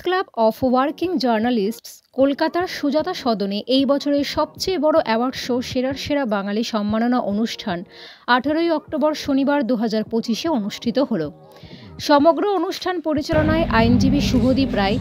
Club of working journalists কলকাতার সুজাতা সদনে এই বছরের সবচেয়ে বড় অ্যাওয়ার্ড শো সেরার সেরা বাঙালি সম্মাননা অনুষ্ঠান 18ই অক্টোবর শনিবার 2025-এ অনুষ্ঠিত হল। সমগ্র অনুষ্ঠান পরিচালনায় আইনজীবী শুভদীপ রায়,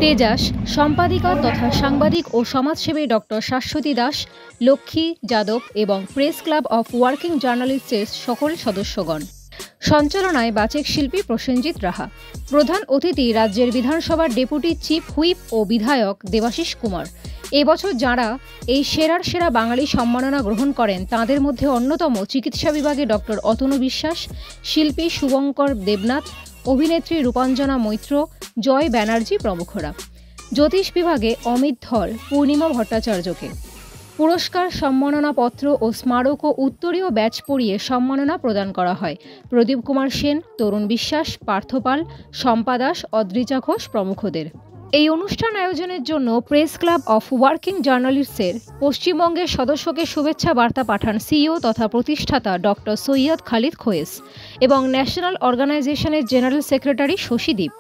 তেজাস, সম্পাদিকা তথা সাংবাদিক ও সমাজসেবী ডক্টর শাশ্বতী দাস, লক্ষ্মী যাদব এবং প্রেস ক্লাব অফ ওয়ার্কিং জার্নালিস্টসের সকল সদস্যগণ। সঞ্চালনায় বাচক শিল্পী প্রসেনজিৎ রাহা। প্রধান অতিথি রাজ্যের বিধানসভার ডেপুটি চিফ হুইপ ও বিধায়ক দেবাশিস কুমার। এবছর যাঁরা এই সেরার সেরা বাঙালি সম্মাননা গ্রহণ করেন তাঁদের মধ্যে অন্যতম চিকিৎসা বিভাগে ডক্টর অতনু বিশ্বাস, শিল্পী শুভঙ্কর দেবনাথ, অভিনেত্রী রূপাঞ্জনা মৈত্র, জয় ব্যানার্জি প্রমুখরা। জ্যোতিষ বিভাগে অমিত ধর, পূর্ণিমা ভট্টাচার্যকে পুরস্কার, সম্মাননাপত্র ও স্মারক ও উত্তরীয় ব্যাচ পরিয়ে সম্মাননা প্রদান করা হয়। প্রদীপ কুমার সেন, তরুণ বিশ্বাস, পার্থপাল, শম্পা দাস, অদ্রিজা ঘোষ প্রমুখদের। এই অনুষ্ঠান আয়োজনের জন্য প্রেস ক্লাব অফ ওয়ার্কিং জার্নালিস্টসের পশ্চিমবঙ্গের সদস্যকে শুভেচ্ছা বার্তা পাঠান সিইও তথা প্রতিষ্ঠাতা ডক্টর সৈয়দ খালিদ খোয়েস এবং ন্যাশনাল অর্গানাইজেশনের জেনারেল সেক্রেটারি শশীদীপ।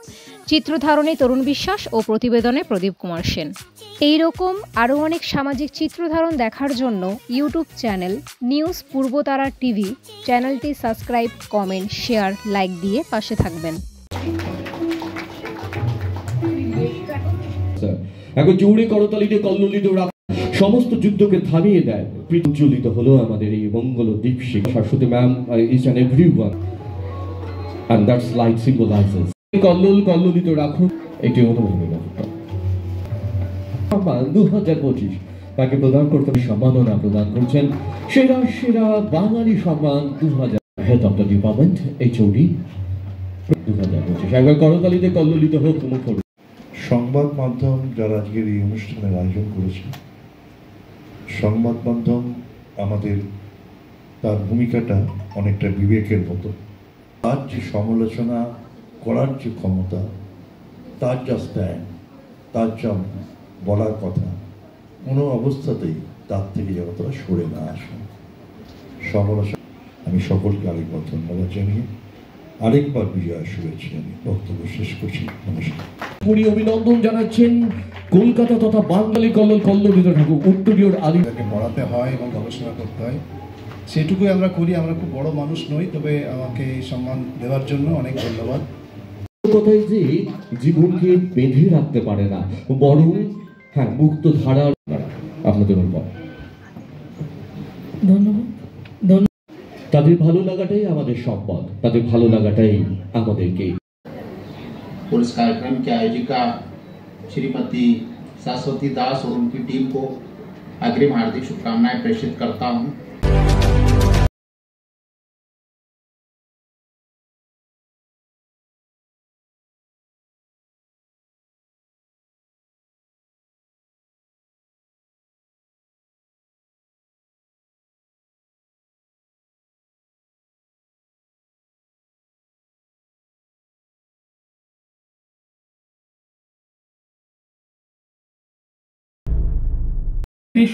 চিত্রধারণে তরুণ বিশ্বাস ও প্রতিবেদনে প্রদীপ কুমার সেন। এই রকম আরও অনেক সামাজিক চিত্রধারণ দেখার জন্য YouTube channel news Purbatara TV চ্যানেলটি সাবস্ক্রাইব, কমেন্ট, শেয়ার, লাইক দিয়ে পাশে থাকবেন। এখন জোরে করতালিতে কল্লোলিত সমস্ত যুদ্ধকে থামিয়ে দেয়। প্রজ্বলিত হলো আমাদের এই মঙ্গল দীপশিখ Shashwati ma'am each and everyone and that's light symbolizes কল্লোলিত রাখুন। এটি অনুভূতি সম্মান 2025 তাকে প্রদান করতে সম্মাননা প্রদান করছেন সেরা সেরা বাঙালি সম্মান 2000 head of the department HOD 2025। একবার করতালিতে কল্লোলিত হোক মুখর। সংবাদ মাধ্যম যারা আজকের এই অনুষ্ঠানের আয়োজন করেছে, সংবাদ মাধ্যম আমাদের তার ভূমিকাটা অনেকটা বিবেকের মতো। তার যে সমালোচনা করার যে ক্ষমতা, তার যা স্ট্যান্ড, তার যা বলার কথা, কোনো অবস্থাতেই তার থেকে যেন তারা সরে না আসে। সমালোচনা আমি সকলকে আরেকবার ধন্যবাদ জানিয়ে আরেকবার বিজয় শুভেচ্ছা জানিয়ে বক্তব্য শেষ করছি। নমস্কার। অভিনন্দন জানাচ্ছেন কলকাতা তথা বাঙালি কল্লোলিত ঠাকুর উত্তরীয় আলিকে পড়াতে হয় এবং গবেষণা করতে হয়, সেটুকুই আমরা করি। আমরা খুব বড় মানুষ নই, তবে আমাকে এই সম্মান দেওয়ার জন্য অনেক ধন্যবাদ। কথাই যে জীবনকে বেঁধে রাখতে পারে না, বরং মুক্ত ধারার আপনাদের উপর ধন্যবাদ। তাদের ভালো লাগাটাই আমাদের সম্পদ, তাদের ভালো লাগাটাই আমাদেরকে। और इस कार्यक्रम की आयोजिका श्रीमती शाश्वती दास और उनकी टीम को अग्रिम हार्दिक शुभकामनाएं प्रेषित करता हूं।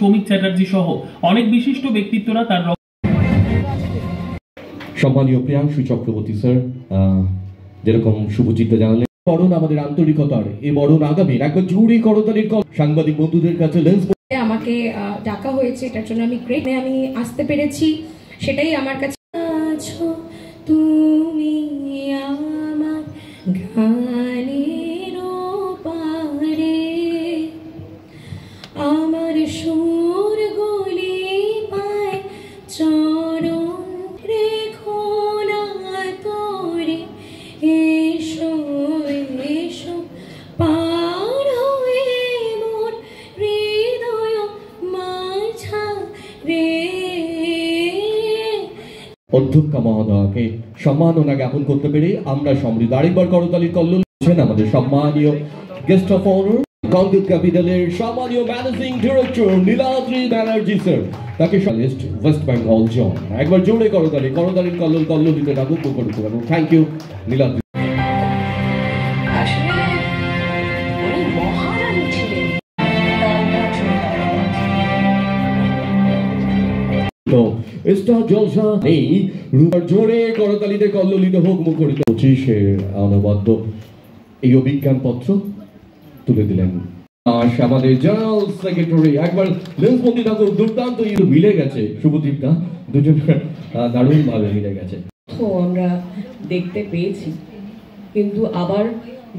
সৌমিক চ্যাটার্জি সহ অনেক বিশিষ্ট ব্যক্তিত্বরা তার সম্মানীয় প্রিয়াংশু চক্রবর্তী স্যার, যেরকম শুভচিন্তা জানালেন, বরণ আমাদের আন্তরিকতার এ বরণ আগামীর একবার জোরে করতালির সাংবাদিক বন্ধুদের কাছে লেন্স আমাকে ডাকা হয়েছে, এটার জন্য আমি গ্রেট। আমি আসতে পেরেছি, সেটাই আমার কাছে। তুমি আমার গানের পারে আমার সুর গলি পায় চরণ রেখো না তোরে, এসো এসো পার হয়ে মোর হৃদয় মাঝা রে। অধ্যক্ষ মহোদয়কে সম্মাননা জ্ঞাপন করতে পেরে আমরা সমৃদ্ধ। আরেকবার করতালির কল্লোল আমাদের সম্মানীয় গেস্ট অফ অনার কলকাতা ক্যাপিটালের সম্মানীয় managing director Niladri Banerjee sir, তাকে লিস্ট ওয়েস্ট বেঙ্গল জন। একবার জোরে করতালির কল্লোলিত ডাকুক মুখরিত এবং থ্যাংক ইউ নীলাদ্রি। তো স্টার জলসা নেই রূপার জোরে করতালিতে কল্লোলিত হোক মুখরিত। 25-এর অনবদ্য এই অভিজ্ঞানপত্র তুলে দিলেন আমাদের জেনারেল সেক্রেটারি। একবার লেন্সবন্দি ঠাকুর দুর্দান্ত মিলে গেছে শুভদীপদা, দুজন দারুণ ভাবে মিলে গেছে। আমরা দেখতে পেয়েছি, কিন্তু আবার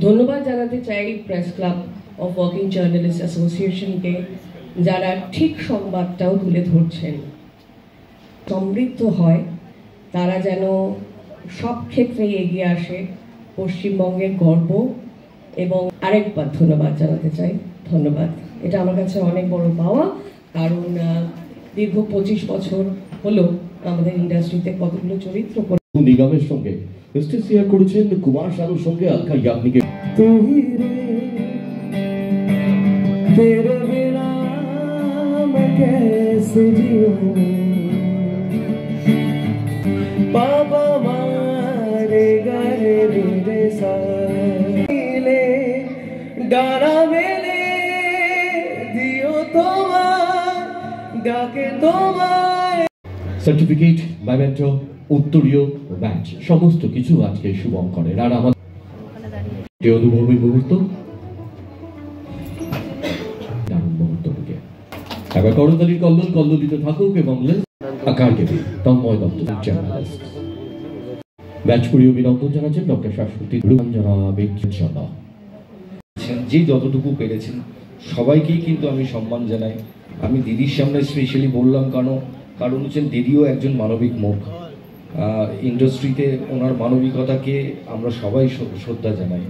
ধন্যবাদ জানাতে চাই press club of working journalist অ্যাসোসিয়েশনকে, যারা ঠিক সংবাদটাও তুলে ধরছেন। সমৃদ্ধ হয়, তারা যেন সব ক্ষেত্রেই এগিয়ে আসে, পশ্চিমবঙ্গের গর্ব। এবং আরেকবার ধন্যবাদ জানাতে চাই, ধন্যবাদ। এটা আমার কাছে অনেক বড় পাওয়া, কারণ দীর্ঘ 25 বছর হলো আমাদের ইন্ডাস্ট্রিতে কতগুলো চরিত্র নিগমের সঙ্গে স্টেজ শেয়ার করেছেন কুমার শানুর সঙ্গে আলকা ইয়াগনিকে। बाबा मारे गरे रे साले डारा मेले दियो তোমার ডাকে তোমায়। সার্টিফিকেট, মেমেন্টো, উত্তরীয়, ব্যাচ সমস্ত কিছু আজকে শুভঙ্করের। আর আমাদের অনুভবী মুহূর্ত, দারুণ মুহূর্ত থেকে একবার করতালির কল্লোল কল্লোলিত থাকুক। এবং আকার কেবি তন্ময় দত্ত জার্নালিস্ট ব্যাচ করে অভিনন্দন জানাচ্ছেন ডক্টর শাশ্বতী রূপাঞ্জনা বেঞ্চনা। যে যতটুকু পেরেছেন সবাইকেই কিন্তু আমি সম্মান জানাই। আমি দিদির সামনে স্পেশালি বললাম কারণ হচ্ছেন দিদিও একজন মানবিক মুখ। ইন্ডাস্ট্রিতে ওনার মানবিকতাকে আমরা সবাই শ্রদ্ধা জানাই।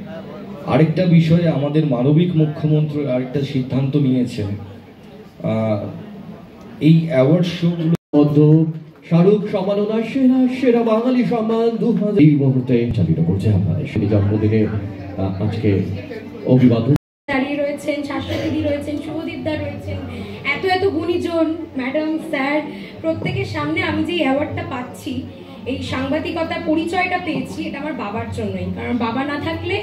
আরেকটা বিষয়ে আমাদের মানবিক মুখ্যমন্ত্রী আরেকটা সিদ্ধান্ত নিয়েছেন, এই অ্যাওয়ার্ড শোগুলো শাহরুখ সম্মাননা সেরা সেরা বাঙালি সম্মান 2000 এই মুহূর্তে চালিত করছে আপনাদের সেই জন্মদিনে আজকে অভিবাদন। দাঁড়িয়ে রয়েছেন শাশ্বতী দিদি, রয়েছেন শুভদীপদা, রয়েছেন এত গুণীজন ম্যাডাম, স্যার, প্রত্যেকের সামনে আমি যে অ্যাওয়ার্ডটা পাচ্ছি, এই সাংবাদিকতার পরিচয়টা পেয়েছি, এটা আমার বাবার জন্যই। কারণ বাবা না থাকলে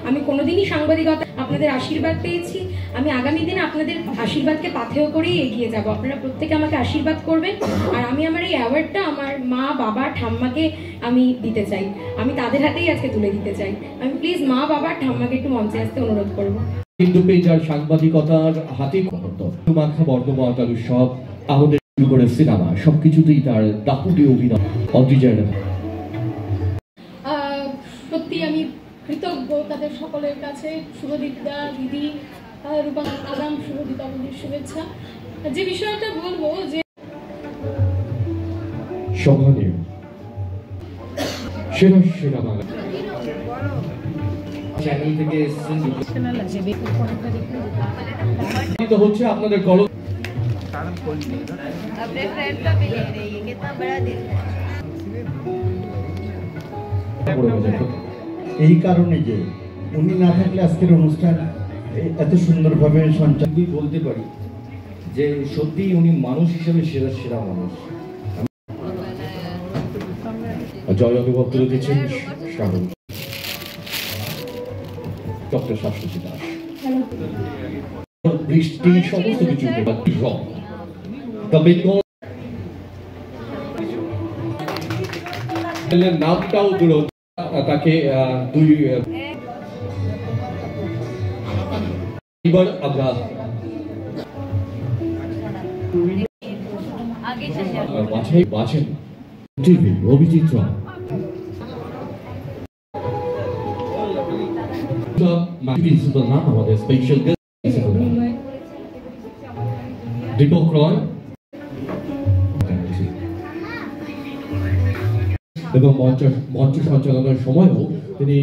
আমি কোনোদিনই সাংবাদিকতা, আপনাদের আশীর্বাদ পেয়েছি। আমি আগামী দিনে আপনাদের আশীর্বাদকে পাথেয় করেই এগিয়ে যাব। আপনারা প্রত্যেকে আমাকে আশীর্বাদ করবেন। আর আমি আমার এই অ্যাওয়ার্ডটা আমার মা, বাবা, ঠাম্মাকে আমি দিতে চাই। আমি তাদের হাতেই আজকে তুলে দিতে চাই। আমি প্লিজ মা, বাবা, ঠাম্মাকে একটু মঞ্চে আসতে অনুরোধ করবো। কিন্তু পেজার সাংবাদিকতার হাতে মাখা বর্ধমান উৎসব আমাদের শুরু করে সিনেমা সবকিছুতেই তার দাপুটে অভিনয় অদ্বিতীয়। সত্যি আমি কৃতজ্ঞ তাদের সকলের কাছে। শুভদীপদা, দিদি, রূপা, আগাম শুভ দীপাবলির শুভেচ্ছা। যে বিষয়টা বলবো যে সম্মানীয় সেরা সেরা বাঙালি চ্যানেল থেকে এসেছেন হচ্ছে আপনাদের গল্প। এই কারণে যে উনি না থাকলে আজকের অনুষ্ঠান এত সুন্দরভাবে সঞ্চালন বলতে পারি যে সত্যি উনি মানুষ হিসেবে সেরা সেরা মানুষ। জয় অনুভব তুলে দিচ্ছেন শাহরুখ ডক্টর শাশ্বতী দাস। বৃষ্টি সমস্ত কিছু নামটাও দূর তাকে দুই এবার আমরা বাছেন টিভি অভিচিত্র আমাদের স্পেশাল দীপক রয় এবং মঞ্চ সঞ্চালনার সময়ও তিনি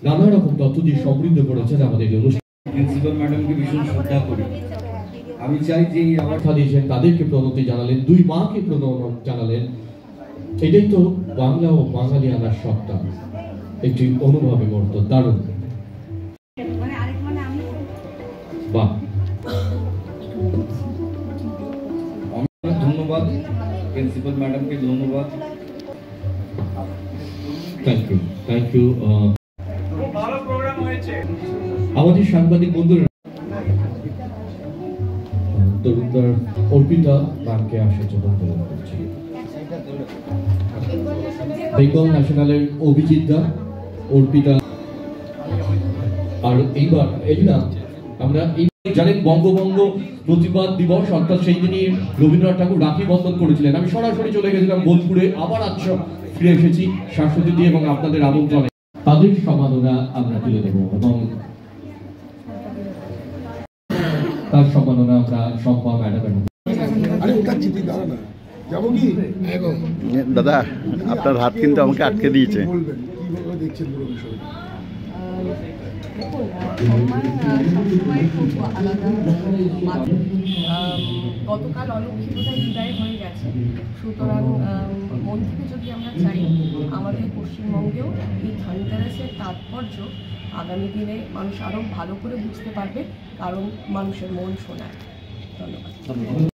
নানা রকম তথ্য দিয়ে সমৃদ্ধ করেছেন আমাদের অনুষ্ঠান। প্রিন্সিপাল ম্যাডামকে ভীষণ শ্রদ্ধা করি। আমি চাই যে এই অ্যাওয়ার্ড দিয়েছেন তাদেরকে প্রণতি জানালেন, দুই মাকে প্রণতি জানালেন। এটাই তো বাংলা ও বাঙালি আনার সত্তা, একটি অনুভবী মুহূর্ত। দারুণ, বাহ, ধন্যবাদ প্রিন্সিপাল ম্যাডামকে, ধন্যবাদ। Thank you. আমাদের সাংবাদিক বন্ধুরা তরুণদার অর্পিতা ম্যামকে আসার জন্য অনুরোধ করছি। বেঙ্গল ন্যাশনালের অভিজিৎ দা, অর্পিতা, আর এইবার এলিনা আমরা এই জানেন বঙ্গভঙ্গ প্রতিবাদ দিবস, অর্থাৎ সেই দিনই রবীন্দ্রনাথ ঠাকুর রাখি বন্ধন করেছিলেন। আমি সরাসরি চলে গেছিলাম বোলপুরে, আবার আজ ফিরে এসেছি শাশ্বতী দিয়ে এবং আপনাদের আমন্ত্রণে তাদের সম্মাননা আমরা তুলে দেব এবং তার সম্মাননা আমরা সম্পা ম্যাডামের দাদা আপনার হাত কিন্তু আমাকে আটকে দিয়েছে। গতকাল অলক্ষিতটা বিদায় হয়ে গেছে, সুতরাং মন থেকে যদি আমরা চাই আমাদের পশ্চিমবঙ্গেও এই ধনতেরাসের তাৎপর্য আগামী দিনে মানুষ আরও ভালো করে বুঝতে পারবে, কারণ মানুষের মন শোনায়। ধন্যবাদ।